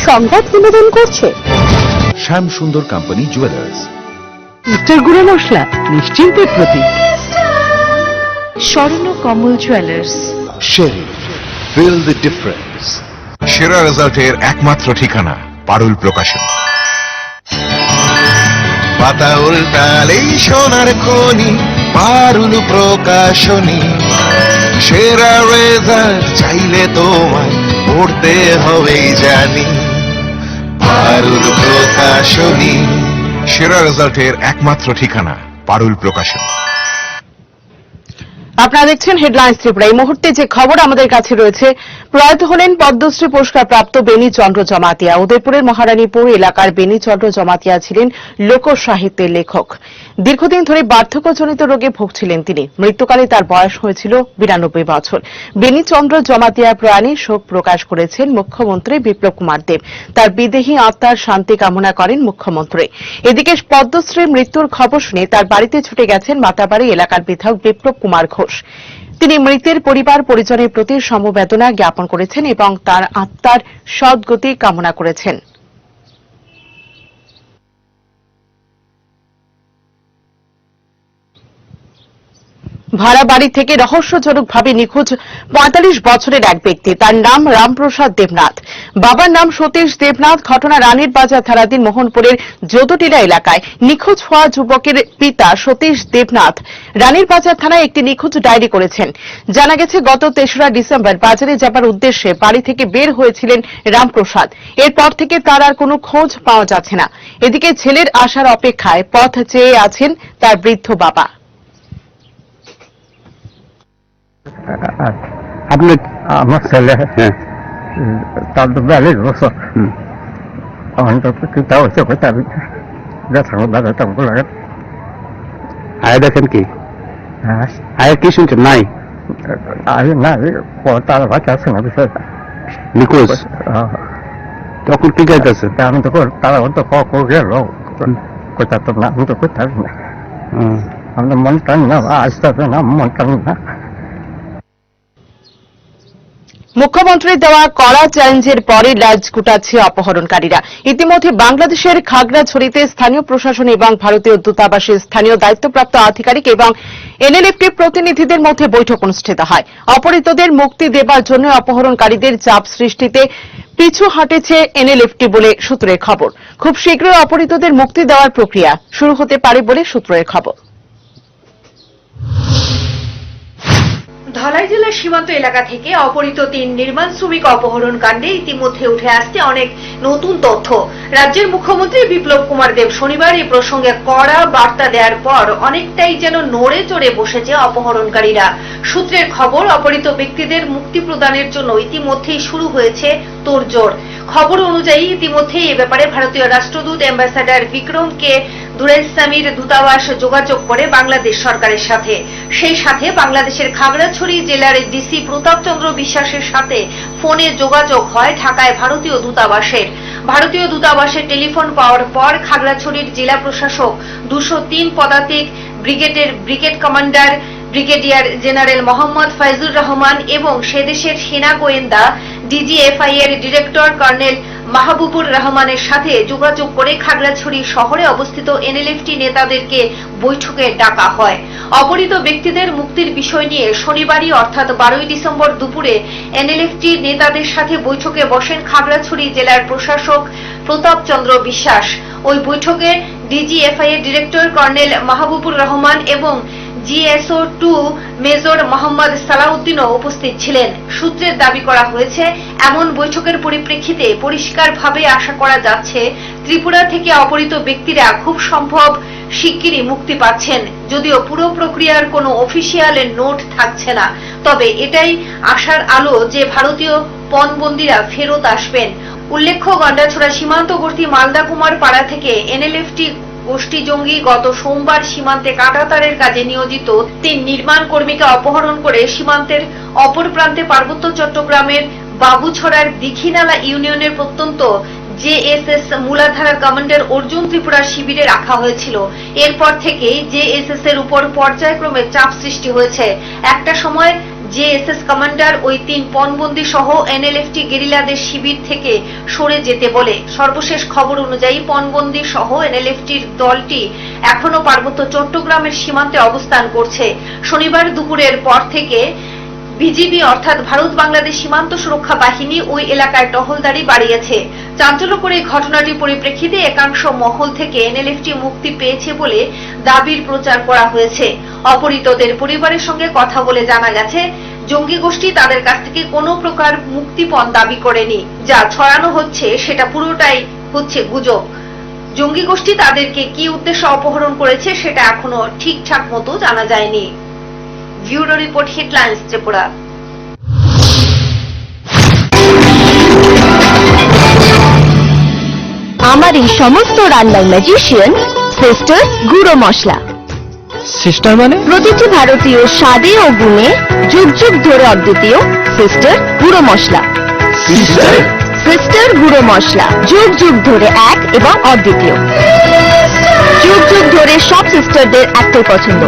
সংবাদ বিনোদন করছে শ্যাম সুন্দর কোম্পানি জুয়েলার্স। মিস্টার গুঁড়ো মশলা নিশ্চিন্তের প্রতীক। স্বর্ণ কমল জুয়েলার্স। শেরি, ফিল দ্য ডিফারেন্স। সেরা রেজাল্টের একমাত্র ঠিকানা পারুল প্রকাশন। পাতা উল্টালেই সোনার খনি পারুল প্রকাশনী। সেরা রেজাল্ট চাইলে তোমায় পড়তে হবেই জানি পারুল প্রকাশনী। সেরা রেজাল্টের একমাত্র ঠিকানা পারুল প্রকাশন। আপনারা দেখছেন হেডলাইন্স ত্রিপুরা। এই মুহূর্তে যে খবর আমাদের কাছে রয়েছে, প্রয়াত হলেন পদ্মশ্রী পুরস্কার প্রাপ্ত বেনি চন্দ্র জমাতিয়া। উদয়পুরের মহারানীপুর এলাকার বেনি চন্দ্র জমাতিয়া ছিলেন লোক সাহিত্যের লেখক। দীর্ঘদিন ধরে বার্ধক্যজনিত রোগে ভুগছিলেন তিনি। মৃত্যুকালে তার বয়স হয়েছিল 92 বছর। বেনি চন্দ্র জমাতিয়ার প্রয়াণে শোক প্রকাশ করেছেন মুখ্যমন্ত্রী বিপ্লব কুমার দেব। তার বিদেহী আত্মার শান্তি কামনা করেন মুখ্যমন্ত্রী। এদিকে পদ্মশ্রীর মৃত্যুর খবর শুনে তার বাড়িতে ছুটে গেছেন মাতাবাড়ি এলাকার বিধায়ক বিপ্লব কুমার ঘোষ। তিনি মৃতের পরিবার পরিজনের প্রতি সমবেদনা জ্ঞাপন করেছেন এবং তার আত্মার সদ্গতি কামনা করেছেন। ভাড়া বাড়ি থেকে রহস্যজনকভাবে নিখোঁজ 45 বছরের এক ব্যক্তি। তার নাম রামপ্রসাদ দেবনাথ। বাবার নাম সতীশ দেবনাথ। ঘটনা রানীর বাজার থানাধীন মোহনপুরের যোদটিলা এলাকায়। নিখোঁজ হওয়া যুবকের পিতা সতীশ দেবনাথ রানীর বাজার থানায় একটি নিখোঁজ ডায়েরি করেছেন। জানা গেছে গত 3রা ডিসেম্বর বাজারে যাবার উদ্দেশ্যে বাড়ি থেকে বের হয়েছিলেন রামপ্রসাদ। এরপর থেকে তার আর কোনো খোঁজ পাওয়া যাচ্ছে না। এদিকে ছেলের আসার অপেক্ষায় পথ চেয়ে আছেন তার বৃদ্ধ বাবা। আপনি আমার ছেলে, তার তো 42 বছর। কিতা হচ্ছে কোথায় লাগে। আয় দেখেন কি আয় কি শুনছেন? নাই না, তার বাচ্চা আছে না বিষয়টা নিখোঁজ। তখন কি গাইতেছে? আমি তো তারা তো গেল কোথা তো না, আমি তো কোথায় না, আমাদের মন টান না, আসতে হবে না, মন টান না। মুখ্যমন্ত্রীর দেওয়া কড়া চ্যালেঞ্জের পরে লাজ গুটাচ্ছে অপহরণকারীরা। ইতিমধ্যে বাংলাদেশের খাগড়াছড়িতে স্থানীয় প্রশাসন এবং ভারতীয় দূতাবাসের স্থানীয় দায়িত্বপ্রাপ্ত আধিকারিক এবং এনএলএফটি প্রতিনিধিদের মধ্যে বৈঠক অনুষ্ঠিত হয়। অপহৃতদের মুক্তি দেবার জন্য অপহরণকারীদের চাপ সৃষ্টিতে পিছু হটেছে এনএলএফটি বলে সূত্রের খবর। খুব শীঘ্রই অপহৃতদের মুক্তি দেওয়ার প্রক্রিয়া শুরু হতে পারে বলে সূত্রের খবর। ধলাই জেলার সীমান্ত এলাকা থেকে অপহৃত 3 নির্মাণ শ্রমিক অপহরণ কাণ্ডে ইতিমধ্যে উঠে আসছে অনেক নতুন তথ্য। রাজ্যের মুখ্যমন্ত্রী বিপ্লব কুমার দেব শনিবার এই প্রসঙ্গে কড়া বার্তা দেওয়ার পর অনেকটাই যেন নড়ে চড়ে বসেছে অপহরণকারীরা। সূত্রের খবর, অপহৃত ব্যক্তিদের মুক্তি প্রদানের জন্য ইতিমধ্যেই শুরু হয়েছে তোড়জোড়। খবর অনুযায়ী ইতিমধ্যেই এ ব্যাপারে ভারতীয় রাষ্ট্রদূত অ্যাম্বাসাডার বিক্রম কে দুরাইস্বামীর দূতাবাস যোগাযোগ করে বাংলাদেশ সরকারের সাথে। সেই সাথে বাংলাদেশের খাগড়াছড়ি জেলার ডিসি প্রতাপ চন্দ্র বিশ্বাসের সাথে ফোনে যোগাযোগ হয় ঢাকায় ভারতীয় দূতাবাসের। ভারতীয় দূতাবাসের টেলিফোন পাওয়ার পর খাগড়াছড়ির জেলা প্রশাসক 203 পদাতিক ব্রিগেডের brigade commander brigadier general Mohammad Faizur Rahman এবং সেদেশের সেনা গোয়েন্দা ডিজিএফআই এর ডিরেক্টর কর্নেল মাহবুবুর রহমানের সাথে যোগাযোগ করে খাগড়াছড়ি শহরে অবস্থিত এনএলএফটি নেতাদেরকে বৈঠকে ডাকা হয়। অপহৃত ব্যক্তিদের মুক্তির বিষয় নিয়ে শনিবারই অর্থাৎ 12 ডিসেম্বর দুপুরে এনএলএফটি নেতাদের সাথে বৈঠকে বসেন খাগড়াছড়ি জেলার প্রশাসক প্রতাপ চন্দ্র বিশ্বাস। ওই বৈঠকে ডিজিএফআই এর ডিরেক্টর কর্নেল মাহবুবুর রহমান এবং জিএসও 2 মেজর মোহাম্মদ সালাউদ্দিনও উপস্থিত ছিলেন। সূত্রের দাবি করা হয়েছে, এমন বৈঠকের পরিপ্রেক্ষিতে পরিষ্কারভাবে আশা করা যাচ্ছে ত্রিপুরা থেকে অপহৃত ব্যক্তিরা খুব সম্ভব শিগগিরই মুক্তি পাচ্ছেন। যদিও পুরো প্রক্রিয়ার কোনো অফিসিয়াল নোট থাকছে না, তবে এটাই আশার আলো যে ভারতীয় পণবন্দীরা ফেরত আসবেন। উল্লেখ্য, গন্ডাছড়া সীমান্তবর্তী মালদা কুমার পাড়া থেকে এনএলএফটি গোষ্ঠী জঙ্গি গত সোমবার সীমান্তে কাঁটাতারের কাজে নিয়োজিত 3 নির্মাণ কর্মীকে অপহরণ করে সীমান্তের অপর প্রান্তে পার্বত্য চট্টগ্রামের বাবুছড়ার দীঘিনালা ইউনিয়নের প্রত্যন্ত জেএসএস মূলাধারার কমান্ডার অর্জুন ত্রিপুরার শিবিরে রাখা হয়েছিল। এরপর থেকেই জেএসএস এর উপর পর্যায়ক্রমে চাপ সৃষ্টি হয়েছে। একটা সময় জেএসএস কমান্ডার ওই 3 পণবন্দী সহ এনএলএফটি গেরিলাদের শিবির থেকে সরে যেতে বলে। সর্বশেষ খবর অনুযায়ী পণবন্দী সহ এনএলএফটির দলটি এখনো পার্বত্য চট্টগ্রামের সীমান্তে অবস্থান করছে। শনিবার দুপুরের পর থেকে বিজিবি অর্থাৎ ভারত বাংলাদেশ সীমান্ত সুরক্ষা বাহিনী ওই এলাকায় টহলদারি বাড়িয়েছে। চাঞ্চল্যকর এই ঘটনাটির পরিপ্রেক্ষিতে একাংশ মহল থেকে এনএলএফটি মুক্তি পেয়েছে বলে দাবির প্রচার করা হয়েছে। অপহৃতদের পরিবারের সঙ্গে কথা বলে জানা গেছে, জঙ্গি গোষ্ঠী তাদের কাছ থেকে কোনো প্রকার মুক্তিপণ দাবি করেনি। যা ছড়ানো হচ্ছে সেটা পুরোটাই হচ্ছে গুজব। জঙ্গি গোষ্ঠী তাদেরকে কি উদ্দেশ্যে অপহরণ করেছে সেটা এখনো ঠিকঠাক মতো জানা যায়নি। Bureau report, headlines Tripura. আমার এই সমস্ত রান্নার ম্যাজিশিয়ান সিস্টার গুঁড়ো মশলা। সিস্টার মানে? প্রতিটি ভারতীয় স্বাদে ও গুণে যুগ যুগ ধরে অদ্বিতীয় সিস্টার গুঁড়ো মশলা। সিস্টার গুঁড়ো মশলা যুগ যুগ ধরে এক এবং অদ্বিতীয়। যুগ যুগ ধরে সব সিস্টারদের একটাই পছন্দ,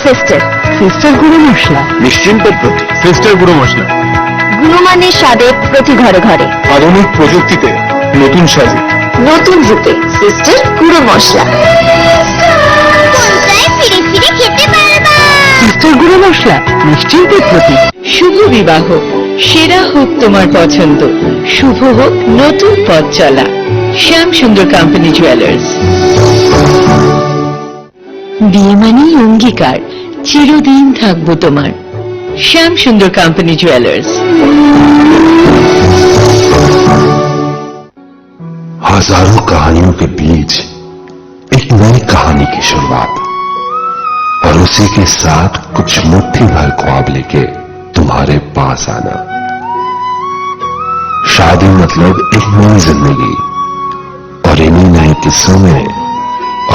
সিস্টার। সিস্টার গুঁড়ো মশলা নিশ্চিন্তের প্রতি সিস্টার গুঁড়ো মশলা। গুণমানের স্বাদে প্রতি ঘরে ঘরে, আধুনিক প্রযুক্তিতে নতুন সাজে, নতুন রূপে সিস্টার গুঁড়ো মশলা। ফিরে ফিরে খেতে পারবা। সিস্টার গুঁড়ো মশলা নিশ্চিন্তের প্রতীক। শুভ বিবাহ, সেরা হোক তোমার পছন্দ, শুভ হোক নতুন পথ চলা। শ্যাম সুন্দর কোম্পানি জুয়েলার্স। বিয়ে মানেই অঙ্গীকার, চিরদিন থাকবো তোমার। শ্যাম সুন্দর কোম্পানি জুয়েলার্স। हजारों कहानियों के बीच एक नई कहानी की शुरुआत, और उसी के साथ कुछ मुट्ठी भर ख्वाब लेके तुम्हारे पास आना। शादी मतलब एक नई जिंदगी, और इन्हीं नए किस्सों में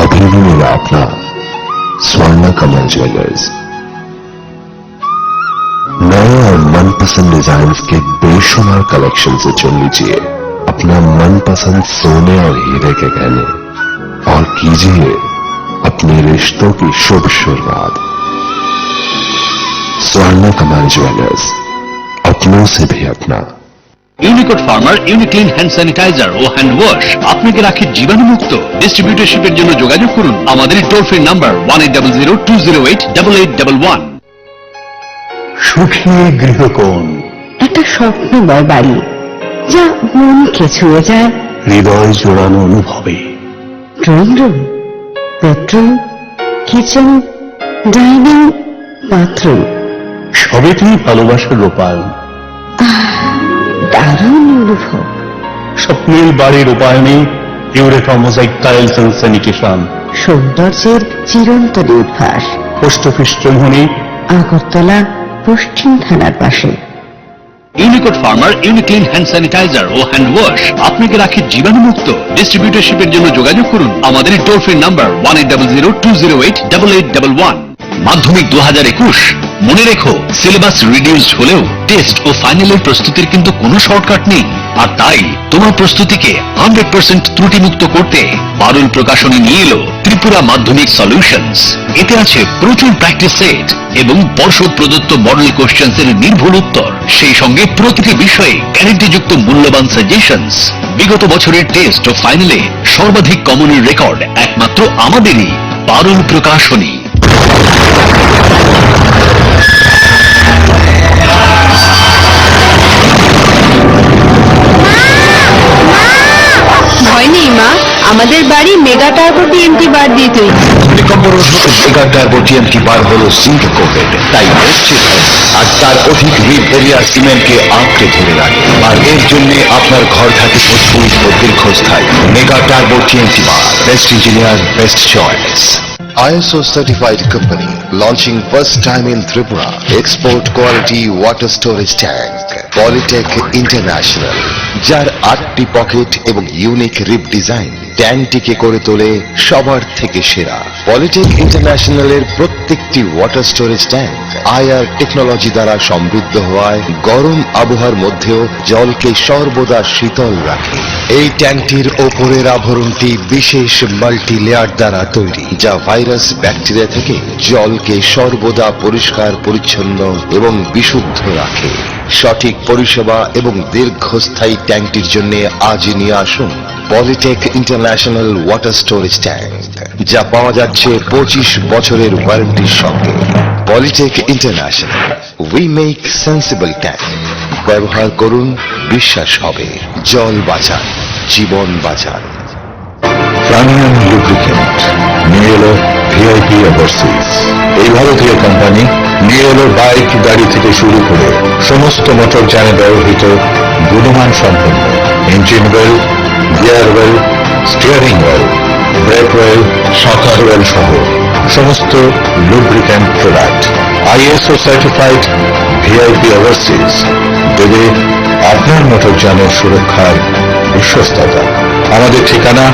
अभी भी मिला अपना स्वर्ण कमल ज्वेलर्स। नए और मनपसंद डिजाइन के बेशुमार कलेक्शन से चुन लीजिए अपना मनपसंद सोने और हीरे के गहने, और कीजिए अपने रिश्तों की शुभ शुरुआत। स्वर्ण कमल ज्वेलर्स, अपनों से भी अपना। ইউনিকোড ফার্মার ইউনিক্লিন হ্যান্ড স্যানিটাইজার ও হ্যান্ড ওয়াশ আপনাকে রাখে জীবাণুমুক্ত। ডিস্ট্রিবিউটরশিপের জন্য যোগাযোগ করুন আমাদের টোল ফ্রি নাম্বার 1800-208-8811। সুখী গৃহকোণ, একটা স্বপ্নময় বাড়ি যা মনকে ছুঁয়ে যায়। হৃদয় জোড়ানো অনুভবে drawing room, bedroom, kitchen, dining, bathroom, সবেতেই ভালোবাসার রূপায়ণ। দারুণ অনুভব। স্বপ্নের বাড়ির রূপায়ণে Eureka mosaic tiles and sanitation. সৌন্দর্যের চিরন্তন উদ্ভাস। পোস্ট অফিস চৌমুহনী, আগরতলা, পশ্চিম থানার পাশে। ইউনিকোড ফার্মার ইউনিক্লিন হ্যান্ড স্যানিটাইজার ও হ্যান্ড ওয়াশ আপনাকে রাখে জীবাণুমুক্ত। ডিস্ট্রিবিউটরশিপের জন্য যোগাযোগ করুন আমাদের টোল ফ্রি নাম্বার 1800-208-8811। মাধ্যমিক 2021, মনে রেখো সিলেবাস রিডিউসড হলেও টেস্ট ও ফাইনালের প্রস্তুতির কিন্তু কোনো শর্টকাট নেই। আর তাই তোমার প্রস্তুতিকে 100% ত্রুটিমুক্ত করতে পারুল প্রকাশনী নিয়ে এলো ত্রিপুরা মাধ্যমিক সলিউশনস। এতে আছে প্রচুর প্র্যাকটিস সেট এবং পর্ষদ প্রদত্ত মডেল কোশ্চেন্স এর নির্ভুল উত্তর, সেই সঙ্গে প্রতিটি বিষয়ে গ্যারান্টিযুক্ত মূল্যবান সাজেশনস। বিগত বছরের টেস্ট ও ফাইনালে সর্বাধিক কমনের রেকর্ড একমাত্র আমাদেরই, পারুল প্রকাশনী। ভয় নেই মা, আমাদের বাড়ি মেগা টার্বো টিএমটি বার দিয়ে তৈরি। মেগা টার্বো টিএমটি বার হলো জিঙ্ক কোটেড, তাই নিশ্চিত আর তার অধিক রিড এরিয়া সিমেন্টকে আঁকড়ে ধরে রাখে, আর এর জন্য আপনার ঘর থাকে মজবুত ও দীর্ঘস্থায়ী। Mega turbo TMT bar, best engineer, best choice. ISO certified company launching first time in Tripura export quality water storage tank Polytech International, যার 8টি পকেট এবং ইউনিক রিপ ডিজাইন ট্যাঙ্কটিকে করে তোলে সবার থেকে সেরা। পলিটেক ইন্টারন্যাশনালের প্রত্যেকটি water storage tank IR technology দ্বারা সমৃদ্ধ হওয়ায় গরম আবহাওয়ার মধ্যেও জলকে সর্বদা শীতল রাখে। এই ট্যাঙ্কটির ওপরের আবরণটি বিশেষ মাল্টি লেয়ার দ্বারা তৈরি, যা ভাইরাস ব্যাকটেরিয়া থেকে জলকে সর্বদা পরিষ্কার পরিচ্ছন্ন এবং বিশুদ্ধ রাখে। সঠিক পরিষেবা এবং দীর্ঘস্থায়ী ট্যাঙ্কটির জন্য আজই নিয়ে আসুন Polytech international water storage tank, যা পাওয়া যাচ্ছে 25 বছরের ওয়ারেন্টির সঙ্গে। Polytech international, we make sensible tank. ব্যবহার করুন, বিশ্বাস হবে। জল বাঁচান, জীবন বাঁচান। প্রাণিয়াম লুব্রিকেন্ট নিয়ে এলো ভিআইপি ওভারসিজ। এই ভারতীয় কোম্পানি নিয়ে এলো বাইক, গাড়ি থেকে শুরু করে সমস্ত মোটর যানে ব্যবহৃত গুণমান সম্পন্ন engine well, gear well, steering well, break well, শকার well সহ সমস্ত lubricant product. ISO certified VIP overseas দেবে আপনার মোটরযানের সুরক্ষার বিশ্বস্ততা। আমাদের ঠিকানা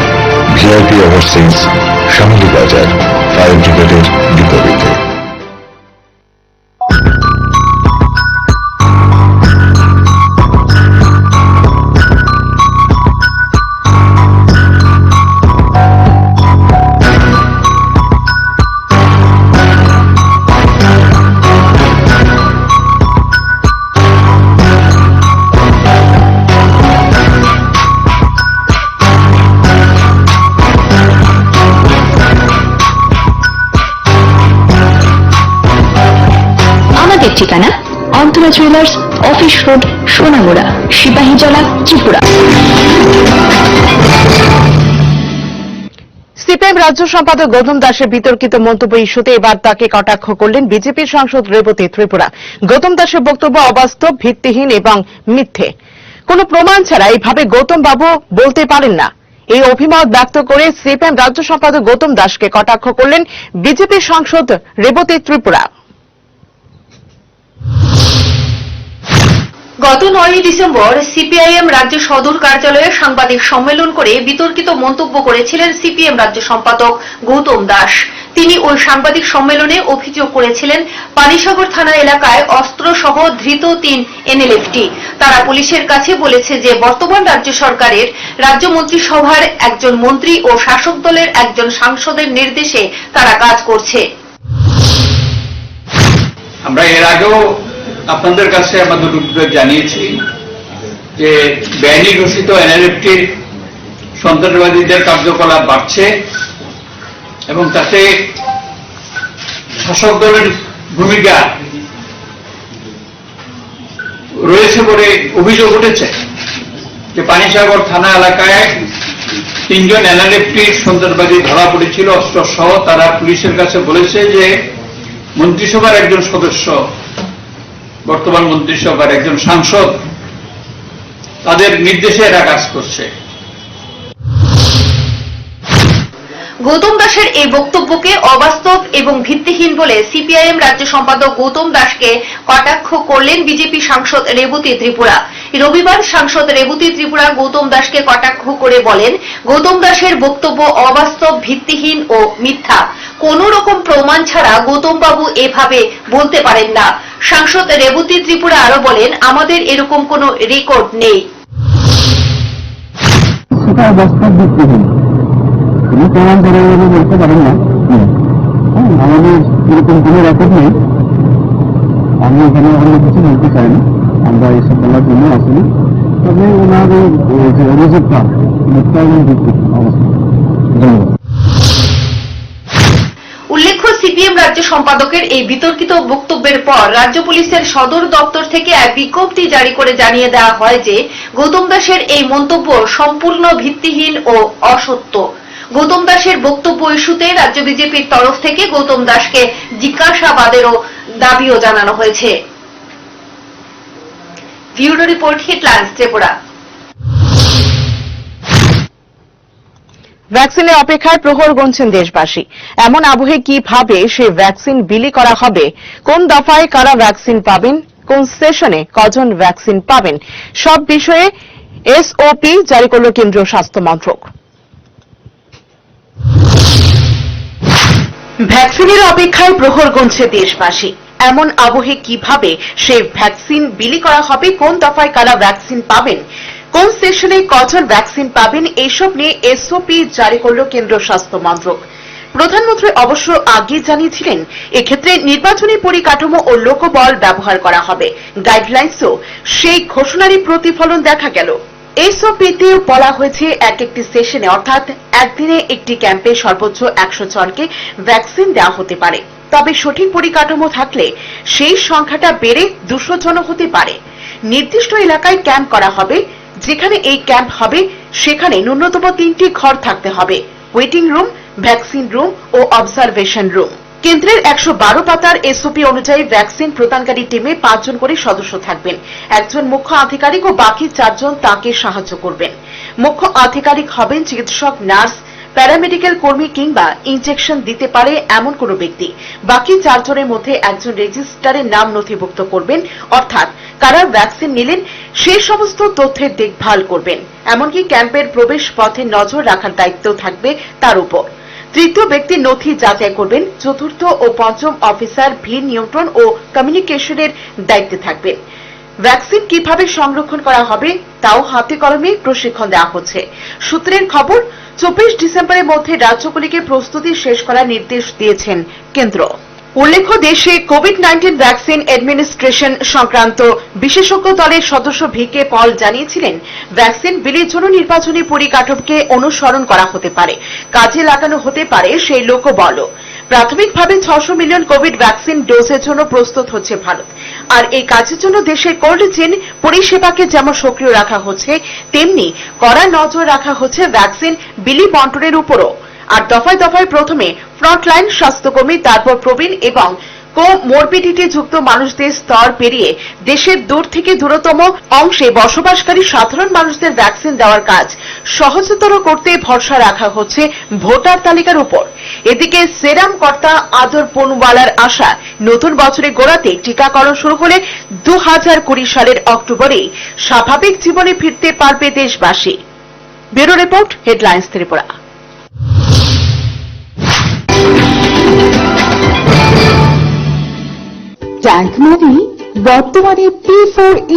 ভিআইপি ওভারসিজ, শামলি বাজার, ফায়ার ব্রিগেডের বিপরীতে। ঠিকানা Antara jewellers, office road, Sonamura, Sipahijala, Tripura. CPM রাজ্য সম্পাদক গৌতম দাসের বিতর্কিত মন্তব্য ইস্যুতে এবার তাকে কটাক্ষ করলেন বিজেপির সাংসদ রেবতী ত্রিপুরা। গৌতম দাসের বক্তব্য অবাস্তব, ভিত্তিহীন এবং মিথ্যে। কোন প্রমাণ ছাড়া এইভাবে গৌতম বাবু বলতে পারেন না। এই অভিমত ব্যক্ত করে সিপিএম রাজ্য সম্পাদক গৌতম দাসকে কটাক্ষ করলেন বিজেপির সাংসদ রেবতী ত্রিপুরা। গত 9 ডিসেম্বর সিপিআইএম রাজ্য সদর কার্যালয়ে সাংবাদিক সম্মেলন করে বিতর্কিত মন্তব্য করেছিলেন সিপিএম রাজ্য সম্পাদক গৌতম দাস। তিনি ওই সাংবাদিক সম্মেলনে অভিযোগ করেছিলেন পানিসাগর থানা এলাকায় অস্ত্র সহ ধৃত 3 এনএলএফটি। তারা পুলিশের কাছে বলেছে যে বর্তমান রাজ্য সরকারের রাজ্য মন্ত্রিসভার একজন মন্ত্রী ও শাসক দলের একজন সাংসদের নির্দেশে তারা কাজ করছে। আমরা এর আগেও আপনাদের কাছে আমাদের উদ্বেগ জানিয়েছি যে বেআইনি ঘোষিত এনএলএফটির সন্ত্রাসবাদীদের কার্যকলাপ বাড়ছে এবং তাতে শাসক দলের ভূমিকা রয়েছে বলে অভিযোগ উঠেছে যে পানিসাগর থানা এলাকায় 3 জন এনএলএফটির সন্ত্রাসবাদী ধরা পড়েছিল অস্ত্র সহ। তারা পুলিশের কাছে বলেছে যে মন্ত্রিসভার একজন সদস্য, বর্তমান মন্ত্রিসভার একজন সাংসদ, তাদের নির্দেশে এরা কাজ করছে। গৌতম দাসের এই বক্তব্যকে অবাস্তব এবং ভিত্তিহীন বলে সিপিআইএম রাজ্য সম্পাদক গৌতম দাসকে কটাক্ষ করলেন বিজেপি সাংসদ রেবতী ত্রিপুরা। রবিবার সাংসদ রেবতী ত্রিপুরা গৌতম দাসকে কটাক্ষ করে বলেন, গৌতম দাসের বক্তব্য অবাস্তব, ভিত্তিহীন ও মিথ্যা। কোন রকম প্রমাণ ছাড়া গৌতম বাবু এভাবে বলতে পারেন না। সাংসদ রেবতী ত্রিপুরা আরো বলেন, আমাদের এরকম কোনো রেকর্ড নেই। কোনো প্রমাণ করে বলতে পারেন না, আমাদের এরকম কোনো রেকর্ড নেই। আমি এখানে অন্য কিছু বলতে চাই না, আমরা এসব বলার জন্য আসিনি। তবে ওনার যে অভিযোগটা মিথ্যা এবং ভিত্তিক অবস্থা। ধন্যবাদ। উল্লেখ্য, সিপিএম রাজ্য সম্পাদকের এই বিতর্কিত বক্তব্যের পর রাজ্য পুলিশের সদর দপ্তর থেকে এক বিজ্ঞপ্তি জারি করে জানিয়ে দেওয়া হয় যে গৌতম দাসের এই মন্তব্য সম্পূর্ণ ভিত্তিহীন ও অসত্য। গৌতম দাসের বক্তব্য ইস্যুতে রাজ্য বিজেপির তরফ থেকে গৌতম দাসকে জিজ্ঞাসাবাদেরও দাবিও জানানো হয়েছে। Bureau report, headlines Tripura. ভ্যাকসিনের অপেক্ষায় প্রহর গুনছেন দেশবাসী। এমন আবহে কিভাবে সে ভ্যাকসিন বিলি করা হবে, কোন দফায় কারা ভ্যাকসিন পাবেন, কোন সেশনে কজন ভ্যাকসিন পাবেন, সব বিষয়ে এসওপি জারি করল কেন্দ্রীয় স্বাস্থ্য মন্ত্রক। ভ্যাকসিনের অপেক্ষায় প্রহর গুনছে দেশবাসী। এমন আবহে কিভাবে সে ভ্যাকসিন বিলি করা হবে, কোন দফায় কারা ভ্যাকসিন পাবেন, কোন সেশনে কজন ভ্যাকসিন পাবেন এইসব নিয়ে এসওপি জারি করল কেন্দ্র স্বাস্থ্য মন্ত্রক। প্রধানমন্ত্রী অবশ্য আগে জানিয়েছিলেন এক্ষেত্রে নির্বাচনী পরিকাঠামো ও লোকবল ব্যবহার করা হবে। গাইডলাইন্সও সেই ঘোষণারই প্রতিফলন দেখা গেল। এসওপিতে বলা হয়েছে একটি সেশনে অর্থাৎ একদিনে একটি ক্যাম্পে সর্বোচ্চ 100 জনকে ভ্যাকসিন দেওয়া হতে পারে। তবে সঠিক পরিকাঠামো থাকলে সেই সংখ্যাটা বেড়ে 200 জন হতে পারে। নির্দিষ্ট এলাকায় ক্যাম্প করা হবে। যেখানে এই ক্যাম্প হবে সেখানে ন্যূনতম 3টি ঘর থাকতে হবে: ওয়েটিং রুম, ভ্যাকসিন রুম ও অবজারভেশন রুম। কেন্দ্রের 112 পাতার এসওপি অনুযায়ী ভ্যাকসিন প্রদানকারী টিমে 5 জন করে সদস্য থাকবেন। একজন মুখ্য আধিকারিক ও বাকি 4 জন তাকে সাহায্য করবেন। মুখ্য আধিকারিক হবেন চিকিৎসক, নার্স, প্যারামেডিক্যাল কর্মী কিংবা ইনজেকশন দিতে পারে এমন কোনো ব্যক্তি। বাকি 4 জনের মধ্যে একজন রেজিস্টারে নাম নথিভুক্ত করবেন, অর্থাৎ কারা ভ্যাকসিন নিলেন সেই সমস্ত তথ্যের দেখভাল করবেন। এমনকি ক্যাম্পের প্রবেশ পথে নজর রাখার দায়িত্ব থাকবে তার উপর। তৃতীয় ব্যক্তি নথি যাচাই করবেন। চতুর্থ ও পঞ্চম অফিসার ভিড় নিয়ন্ত্রণ ও কমিউনিকেশনের দায়িত্বে থাকবেন। ভ্যাকসিন কিভাবে সংরক্ষণ করা হবে তাও হাতে কলমে প্রশিক্ষণ দেওয়া হচ্ছে। সূত্রের খবর, 24 ডিসেম্বরের মধ্যে রাজ্যগুলিকে প্রস্তুতি শেষ করার নির্দেশ দিয়েছেন কেন্দ্র। উল্লেখ্য, দেশে কোভিড-19 ভ্যাকসিন অ্যাডমিনিস্ট্রেশন সংক্রান্ত বিশেষজ্ঞ দলের সদস্য ভিকে পল জানিয়েছিলেন, ভ্যাকসিন বিলির জন্য নির্বাচনী পরিকাঠামোকে অনুসরণ করা হতে পারে, কাজে লাগানো হতে পারে সেই লোকবলও। প্রাথমিকভাবে 600 মিলিয়ন কোভিড ভ্যাকসিন ডোজের জন্য প্রস্তুত হচ্ছে ভারত। আর এই কাজের জন্য দেশের কোল্ড চেইন পরিষেবাকে যেমন সক্রিয় রাখা হচ্ছে, তেমনি কড়া নজর রাখা হচ্ছে ভ্যাকসিন বিলি বন্টনের উপরও। আর দফায় দফায় প্রথমে ফ্রন্টলাইন স্বাস্থ্যকর্মী, তারপর প্রবীণ এবং কোমরবিডিটি যুক্ত মানুষদের স্তর পেরিয়ে দেশের দূর থেকে দূরতম অংশে বসবাসকারী সাধারণ মানুষদের ভ্যাকসিন দেওয়ার কাজ সহজতর করতে ভরসা রাখা হচ্ছে ভোটার তালিকার উপর। এদিকে সেরাম কর্তা আদর পুনওয়ালার আশা, নতুন বছরের গোড়াতে টিকাকরণ শুরু হলে 2020 সালের অক্টোবরেই স্বাভাবিক জীবনে ফিরতে পারবে দেশবাসী। Bureau report, headlines Tripura. Tank মানে বর্তমানে P4E